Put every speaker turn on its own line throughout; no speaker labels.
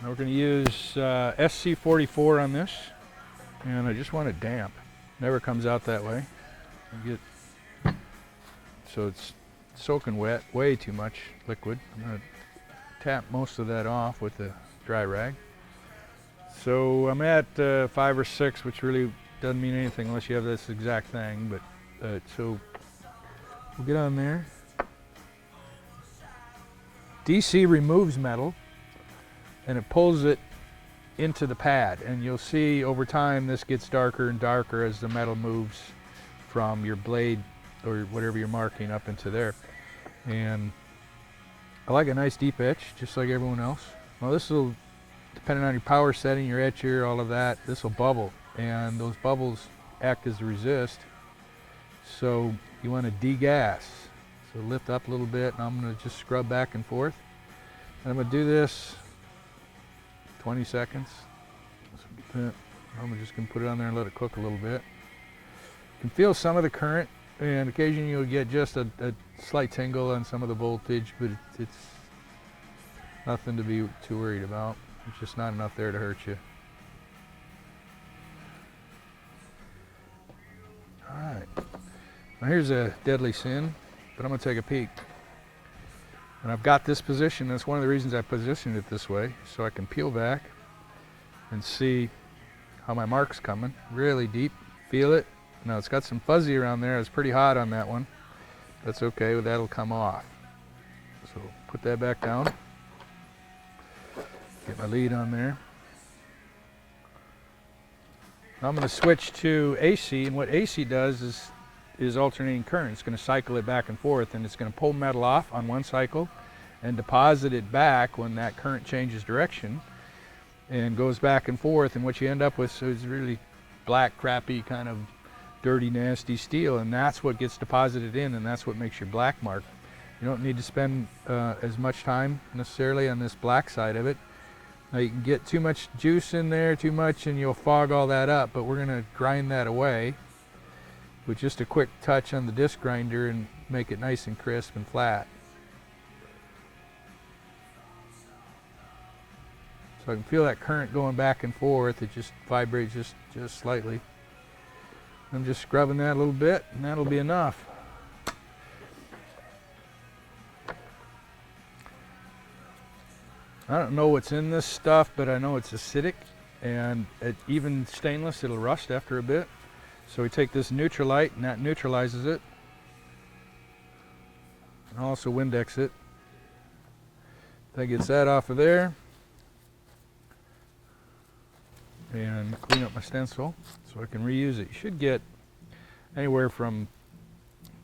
Now we're going to use SC44 on this, and I just want it damp. Never comes out that way. So it's soaking wet, way too much liquid. I'm going to tap most of that off with the dry rag. So I'm at 5 or 6, which really doesn't mean anything unless you have this exact thing, but so we'll get on there. DC removes metal and it pulls it into the pad, and you'll see over time this gets darker and darker as the metal moves from your blade or whatever you're marking up into there. And I like a nice deep etch, just like everyone else. Well, this will, depending on your power setting, your etcher, all of that, this will bubble, and those bubbles act as a resist. So you want to degas. So lift up a little bit, and I'm going to just scrub back and forth. And I'm going to do this 20 seconds. I'm just going to put it on there and let it cook a little bit. You can feel some of the current, and occasionally you'll get just a slight tingle on some of the voltage, but it's nothing to be too worried about. There's just not enough there to hurt you. All right, now here's a deadly sin, but I'm going to take a peek. And I've got this position. That's one of the reasons I positioned it this way, so I can peel back and see how my mark's coming. Really deep, feel it. Now it's got some fuzzy around there. It's pretty hot on that one. That's okay, that'll come off. So put that back down. Get my lead on there. Now I'm going to switch to AC, and what AC does is alternating current. It's going to cycle it back and forth, and it's going to pull metal off on one cycle and deposit it back when that current changes direction and goes back and forth, and what you end up with is really black, crappy, kind of dirty, nasty steel, and that's what gets deposited in, and that's what makes your black mark. You don't need to spend as much time necessarily on this black side of it. Now you can get too much juice in there, too much, and you'll fog all that up, but we're going to grind that away with just a quick touch on the disc grinder and make it nice and crisp and flat. So I can feel that current going back and forth. It just vibrates just slightly. I'm just scrubbing that a little bit, and that'll be enough. I don't know what's in this stuff, but I know it's acidic, and even stainless, it'll rust after a bit. So we take this Neutralite, and that neutralizes it. And also Windex it. That gets that off of there. And clean up my stencil so I can reuse it. You should get anywhere from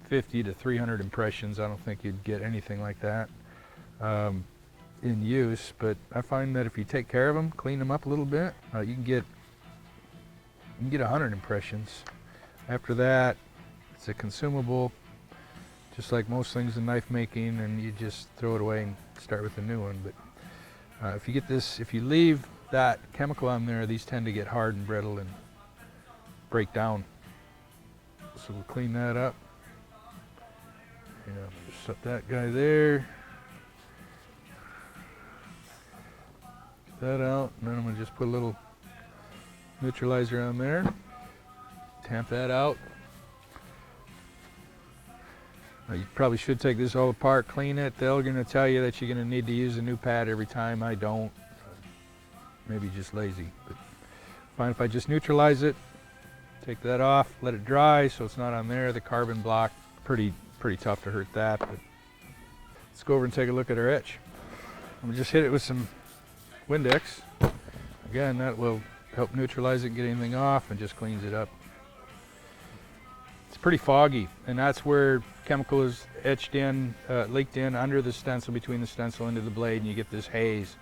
50 to 300 impressions. I don't think you'd get anything like that in use, but I find that if you take care of them, clean them up a little bit, you can get 100 impressions. After that, it's a consumable, just like most things in knife making, and you just throw it away and start with a new one. But if you get this, if you leave that chemical on there, these tend to get hard and brittle and break down. So we'll clean that up. Yeah, just set that guy there. Get that out, and then I'm going to just put a little neutralizer on there. Tamp that out. Now you probably should take this all apart, clean it. They're going to tell you that you're going to need to use a new pad every time. I don't. Maybe just lazy, but fine if I just neutralize it, take that off, let it dry so it's not on there. The carbon block, pretty tough to hurt that. But let's go over and take a look at our etch. I'm gonna just hit it with some Windex. Again, that will help neutralize it, get anything off, and just cleans it up. It's pretty foggy, and that's where chemical is etched in, leaked in under the stencil, between the stencil into the blade, and you get this haze.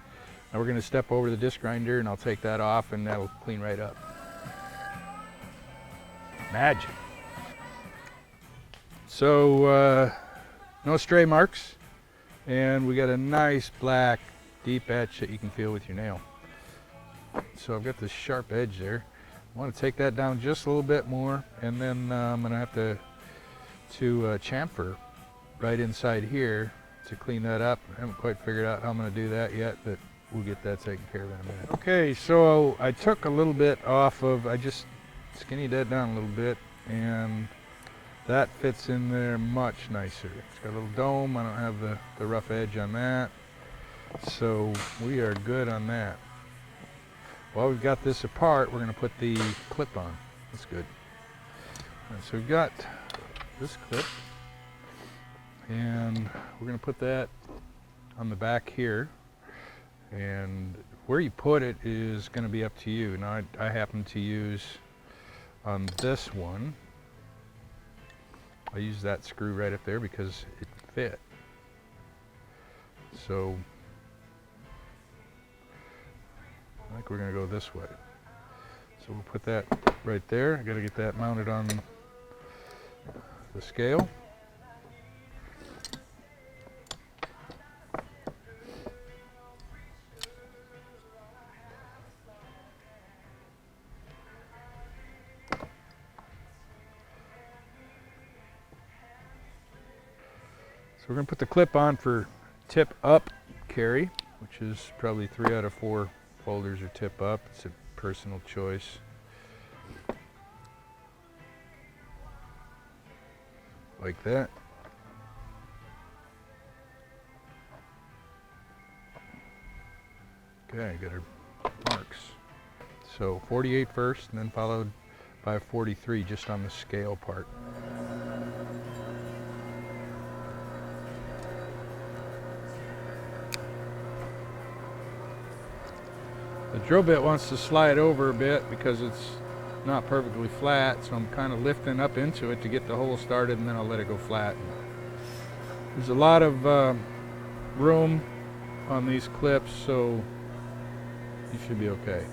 Now we're going to step over the disc grinder, and I'll take that off, and that'll clean right up. Magic. So no stray marks, and we got a nice black deep etch that you can feel with your nail. So I've got this sharp edge there. I want to take that down just a little bit more, and then I'm going to have to chamfer right inside here to clean that up. I haven't quite figured out how I'm going to do that yet, but we'll get that taken care of in a minute. Okay, so I took a little bit off of, I just skinnied that down a little bit, and that fits in there much nicer. It's got a little dome. I don't have the rough edge on that. So we are good on that. While we've got this apart, we're going to put the clip on. That's good. All right, so we've got this clip, and we're going to put that on the back here. And where you put it is going to be up to you. Now I happen to use on this one, I use that screw right up there because it fit. So I think we're going to go this way. So we'll put that right there. I got to get that mounted on the scale. So we're going to put the clip on for tip up carry, which is probably 3 out of 4 folders are tip up. It's a personal choice. Like that. Okay, got our marks. So 48 first, and then followed by 43 just on the scale part. The drill bit wants to slide over a bit because it's not perfectly flat, so I'm kind of lifting up into it to get the hole started, and then I'll let it go flat. There's a lot of room on these clips, so you should be okay.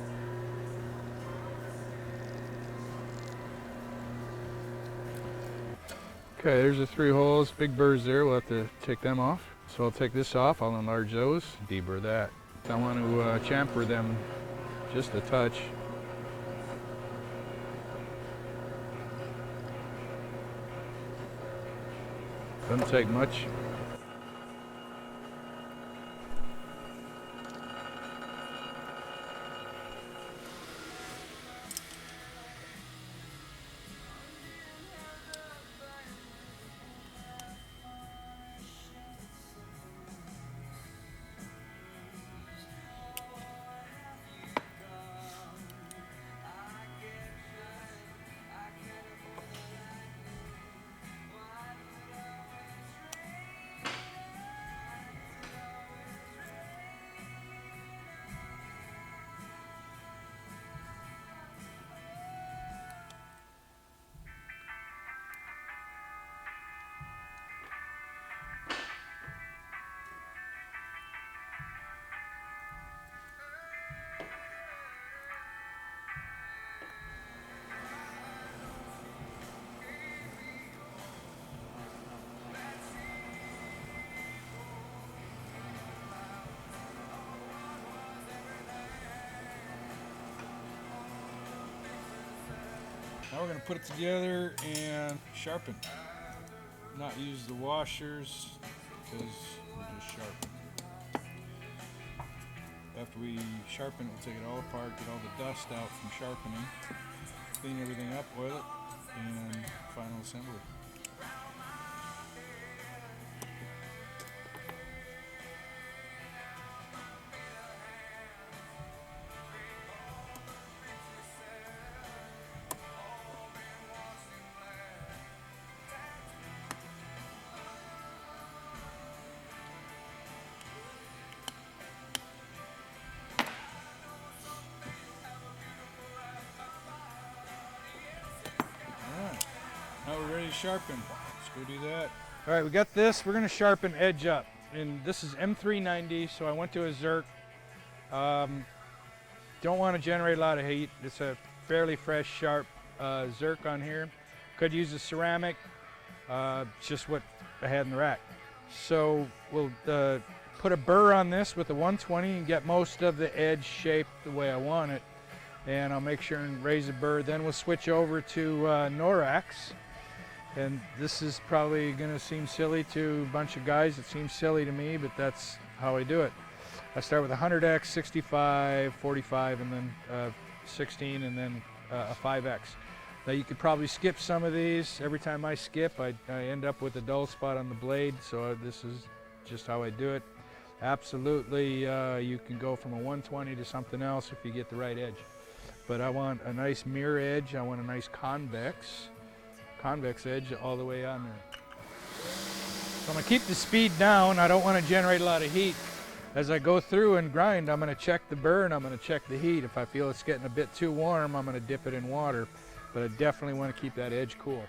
Okay, there's the 3 holes, big burrs there, we'll have to take them off. So I'll take this off, I'll enlarge those, deburr that. I want to chamfer them just a touch. Doesn't take much. Now we're going to put it together and sharpen. Not use the washers because we're just sharpening. After we sharpen it, we'll take it all apart, get all the dust out from sharpening, clean everything up, oil it, and final assembly. Now we're ready to sharpen. Let's go do that. All right, we got this. We're going to sharpen edge up. And this is M390, so I went to a Zerk. Don't want to generate a lot of heat. It's a fairly fresh, sharp Zerk on here. Could use a ceramic. It's just what I had in the rack. So we'll put a burr on this with a 120 and get most of the edge shaped the way I want it. And I'll make sure and raise the burr. Then we'll switch over to Norax. And this is probably going to seem silly to a bunch of guys. It seems silly to me, but that's how I do it. I start with a 100x, 65, 45, and then 16, and then a 5x. Now you could probably skip some of these. Every time I skip, I end up with a dull spot on the blade, so this is just how I do it. Absolutely, you can go from a 120 to something else if you get the right edge. But I want a nice mirror edge. I want a nice convex edge all the way on there. So I'm gonna keep the speed down. I don't want to generate a lot of heat. As I go through and grind, I'm gonna check the burr and I'm gonna check the heat. If I feel it's getting a bit too warm, I'm gonna dip it in water. But I definitely want to keep that edge cool.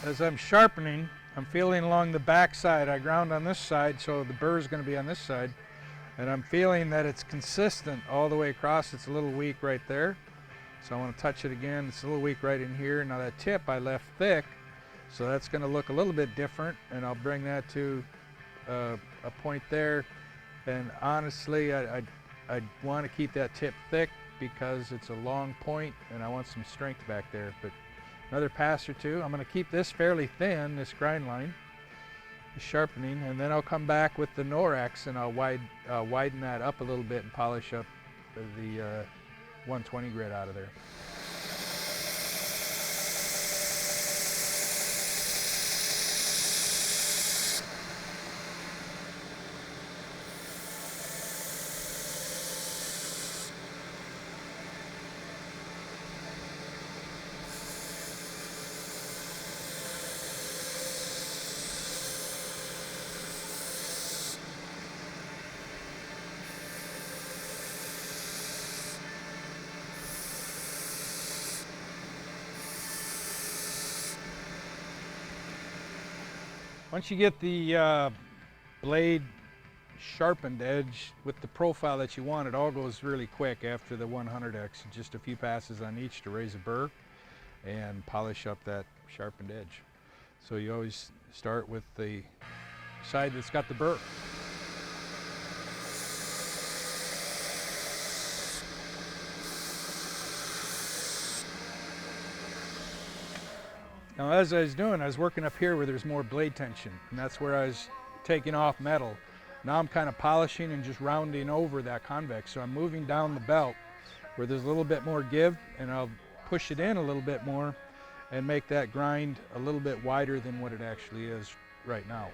As I'm sharpening, I'm feeling along the back side. I ground on this side, so the burr is going to be on this side. And I'm feeling that it's consistent all the way across. It's a little weak right there. So I want to touch it again. It's a little weak right in here. Now that tip I left thick, so that's going to look a little bit different. And I'll bring that to a point there. And honestly, I want to keep that tip thick because it's a long point and I want some strength back there. But another pass or two. I'm going to keep this fairly thin, this grind line, the sharpening, and then I'll come back with the Norex and I'll widen that up a little bit and polish up the 120 grit out of there. Once you get the blade sharpened edge with the profile that you want, it all goes really quick after the 100x. Just a few passes on each to raise a burr and polish up that sharpened edge. So you always start with the side that's got the burr. Now as I was doing, I was working up here where there's more blade tension, and that's where I was taking off metal. Now I'm kind of polishing and just rounding over that convex. So I'm moving down the belt where there's a little bit more give, and I'll push it in a little bit more and make that grind a little bit wider than what it actually is right now.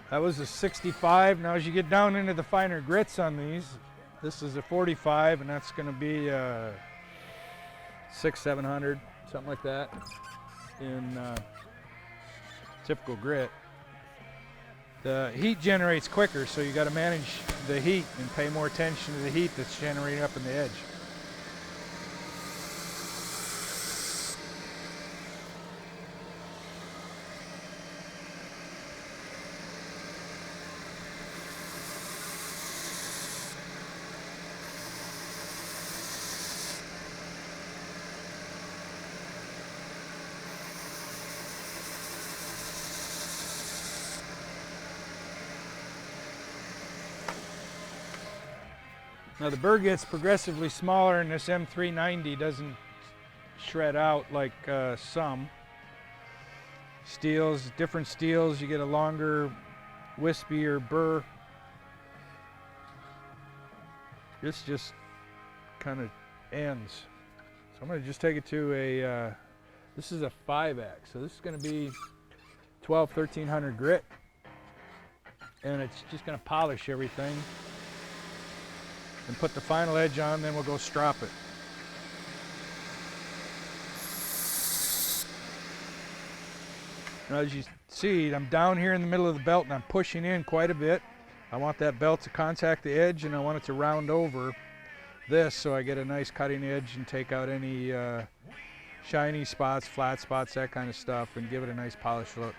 That was a 65. Now as you get down into the finer grits on these, this is a 45, and that's going to be 600-700, something like that, in typical grit. The heat generates quicker, so you got to manage the heat and pay more attention to the heat that's generating up in the edge. Now the burr gets progressively smaller, and this M390 doesn't shred out like some steels. Different steels, you get a longer, wispier burr. This just kind of ends. So I'm going to just take it to a, this is a 5X, so this is going to be 1300 grit, and it's just going to polish everything and put the final edge on, then we'll go strop it. Now as you see, I'm down here in the middle of the belt and I'm pushing in quite a bit. I want that belt to contact the edge, and I want it to round over this so I get a nice cutting edge and take out any shiny spots, flat spots, that kind of stuff, and give it a nice polished look.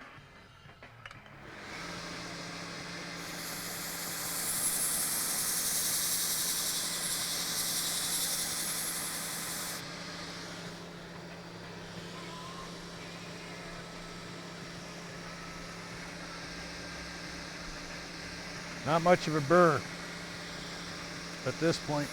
Not much of a burr at this point.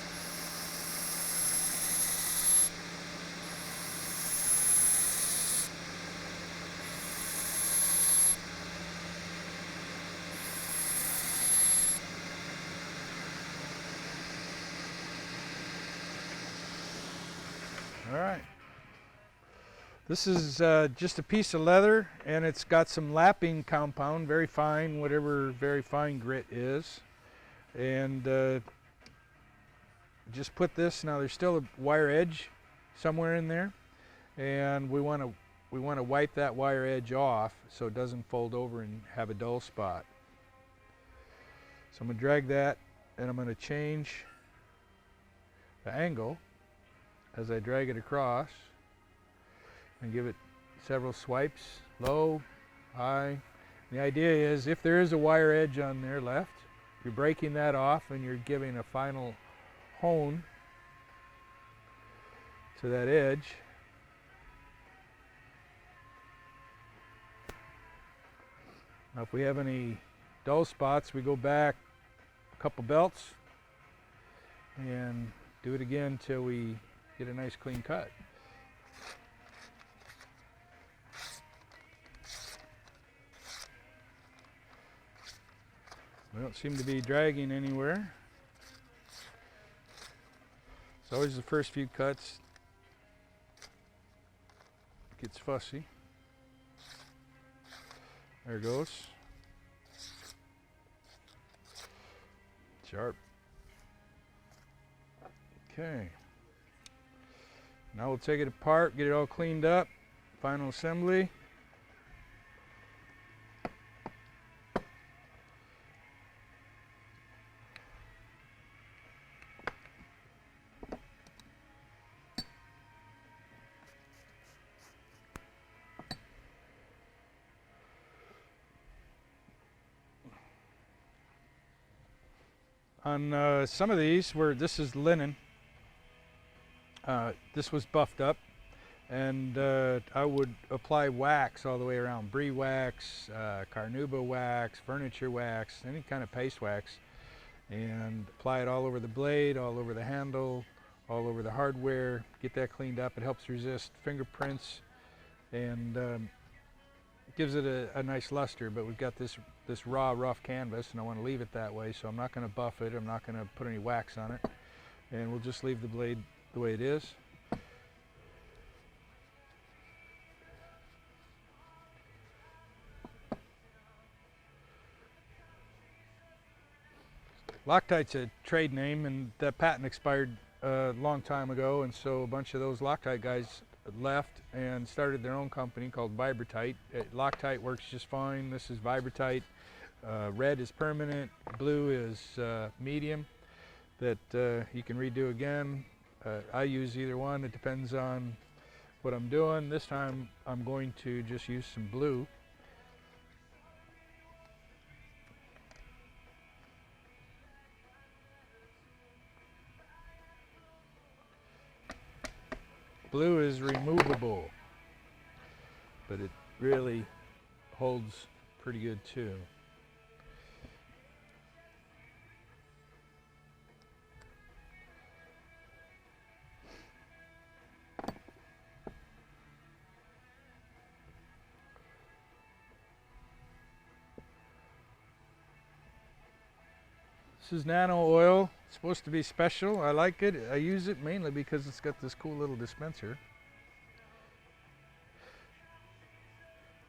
All right. This is just a piece of leather, and it's got some lapping compound, very fine, whatever very fine grit is. And just put this, now there's still a wire edge somewhere in there, and we want to wipe that wire edge off so it doesn't fold over and have a dull spot. So I'm going to drag that, and I'm going to change the angle as I drag it across, and give it several swipes, low, high. The idea is if there is a wire edge on there left, you're breaking that off and you're giving a final hone to that edge. Now if we have any dull spots, we go back a couple belts and do it again till we get a nice clean cut. We don't seem to be dragging anywhere. It's always the first few cuts gets fussy. There it goes. Sharp. Okay. Now we'll take it apart, get it all cleaned up. Final assembly. On some of these, this is linen, this was buffed up, and I would apply wax all the way around, brie wax, carnauba wax, furniture wax, any kind of paste wax, and apply it all over the blade, all over the handle, all over the hardware. Get that cleaned up. It helps resist fingerprints, and gives it a nice luster. But we've got this raw, rough canvas, and I want to leave it that way, so I'm not going to buff it. I'm not going to put any wax on it, and we'll just leave the blade the way it is. Loctite's a trade name, and that patent expired a long time ago, and so a bunch of those Loctite guys left and started their own company called Vibratite. Loctite works just fine. This is Vibratite. Red is permanent, blue is medium, that you can redo again. I use either one. It depends on what I'm doing. This time I'm going to just use some blue. Blue is removable, but it really holds pretty good too. This is nano oil. It's supposed to be special. I like it. I use it mainly because it's got this cool little dispenser.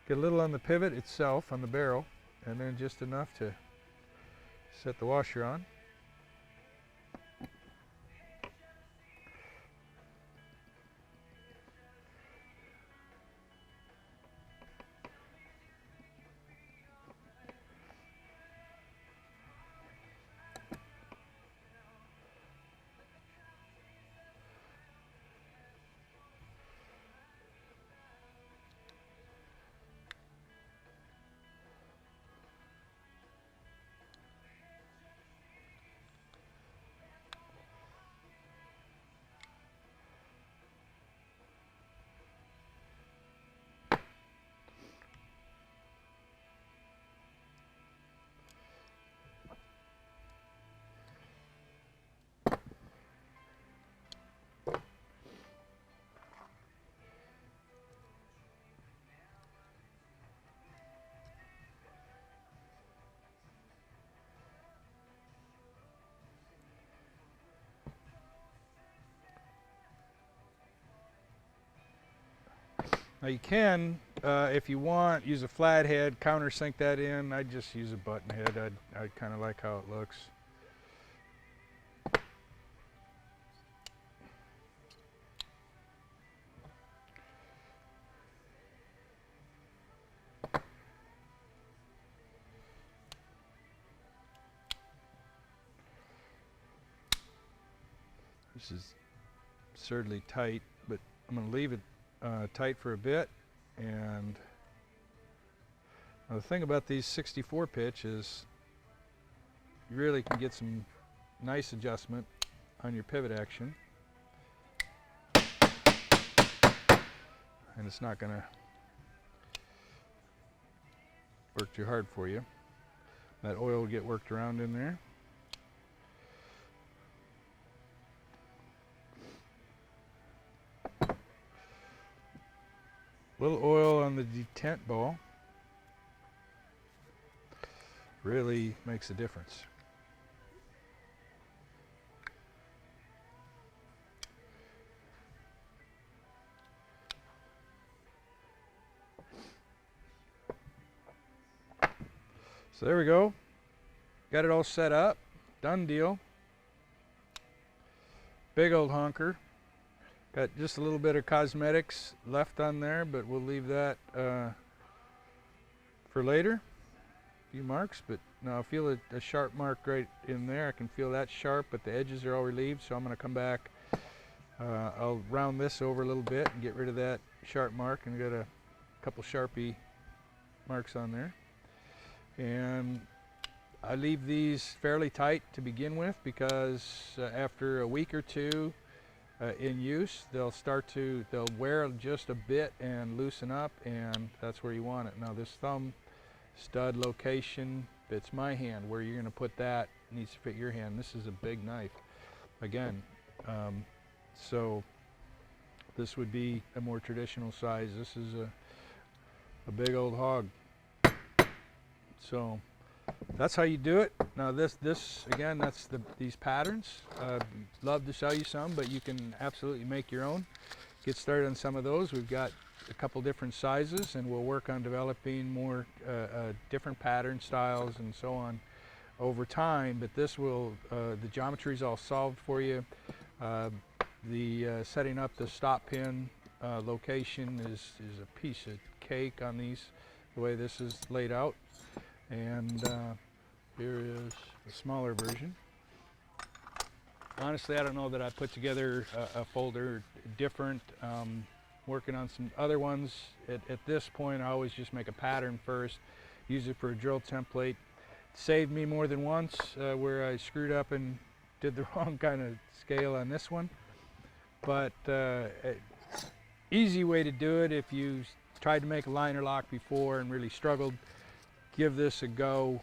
Get a little on the pivot itself, on the barrel, and then just enough to set the washer on. Now you can, if you want, use a flathead, countersink that in. I just use a button head. I kind of like how it looks. This is absurdly tight, but I'm going to leave it tight for a bit. And the thing about these 64 pitch is you really can get some nice adjustment on your pivot action, and it's not going to work too hard for you. That oil will get worked around in there. Little oil on the detent ball really makes a difference. So there we go. Got it all set up. Done deal. Big old honker. Got just a little bit of cosmetics left on there, but we'll leave that for later. A few marks, but now I feel a sharp mark right in there. I can feel that sharp, but the edges are all relieved, so I'm going to come back. I'll round this over a little bit and get rid of that sharp mark, and got a couple Sharpie marks on there. And I leave these fairly tight to begin with because after a week or two in use, they'll wear just a bit and loosen up, and that's where you want it. Now this thumb stud location fits my hand. Where you're going to put that needs to fit your hand. This is a big knife again, so this would be a more traditional size. This is a big old hog. So that's how you do it. Now this again, that's these patterns. Love to show you some, but you can absolutely make your own. Get started on some of those. We've got a couple different sizes, and we'll work on developing more different pattern styles and so on over time. But this will, the geometry is all solved for you. Setting up the stop pin location is a piece of cake on these, the way this is laid out. And here is a smaller version. Honestly, I don't know that I put together a folder different. Working on some other ones. At this point, I always just make a pattern first, use it for a drill template. It saved me more than once where I screwed up and did the wrong kind of scale on this one. But easy way to do it, if you tried to make a liner lock before and really struggled, give this a go,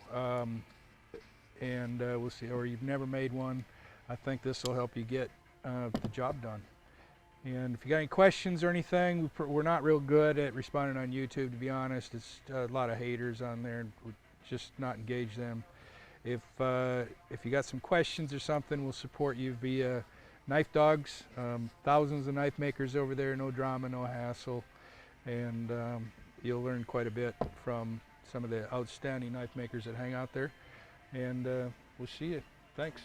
and we'll see. Or you've never made one, I think this will help you get the job done. And if you got any questions or anything, we're not real good at responding on YouTube, to be honest. It's a lot of haters on there, and we just not engage them. If you got some questions or something, we'll support you via Knife Dogs. Thousands of knife makers over there, no drama, no hassle, and you'll learn quite a bit from some of the outstanding knife makers that hang out there. And we'll see you. Thanks.